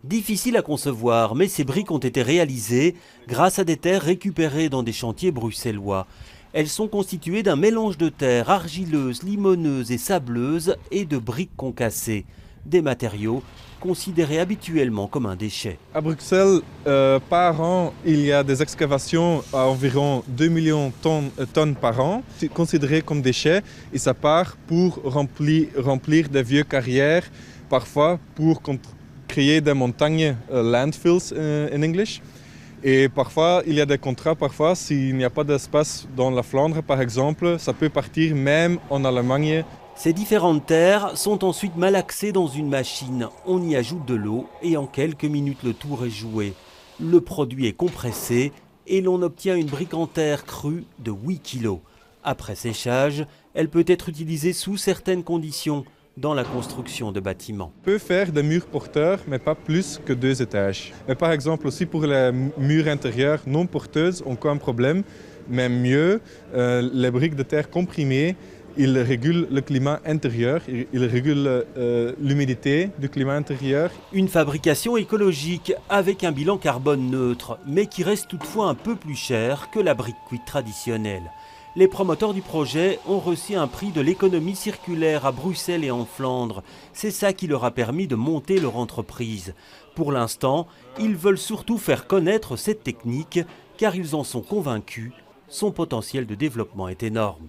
Difficile à concevoir, mais ces briques ont été réalisées grâce à des terres récupérées dans des chantiers bruxellois. Elles sont constituées d'un mélange de terres argileuses, limoneuses et sableuses et de briques concassées, des matériaux considérés habituellement comme un déchet. À Bruxelles, par an, il y a des excavations à environ 2 millions de tonnes par an, considérées comme déchets, et ça part pour remplir des vieux carrières, parfois pour créer des montagnes, landfills en anglais. Et parfois, il y a des contrats, parfois, s'il n'y a pas d'espace dans la Flandre, par exemple, ça peut partir même en Allemagne. Ces différentes terres sont ensuite malaxées dans une machine. On y ajoute de l'eau et en quelques minutes, le tour est joué. Le produit est compressé et l'on obtient une brique en terre crue de 8 kg. Après séchage, elle peut être utilisée sous certaines conditions dans la construction de bâtiments. On peut faire des murs porteurs, mais pas plus que 2 étages. Mais par exemple, aussi pour les murs intérieurs non porteuses, on a un problème. Mais mieux, les briques de terre comprimées, ils régulent le climat intérieur, ils régulent l'humidité du climat intérieur. Une fabrication écologique avec un bilan carbone neutre, mais qui reste toutefois un peu plus cher que la brique cuite traditionnelle. Les promoteurs du projet ont reçu un prix de l'économie circulaire à Bruxelles et en Flandre. C'est ça qui leur a permis de monter leur entreprise. Pour l'instant, ils veulent surtout faire connaître cette technique car ils en sont convaincus, son potentiel de développement est énorme.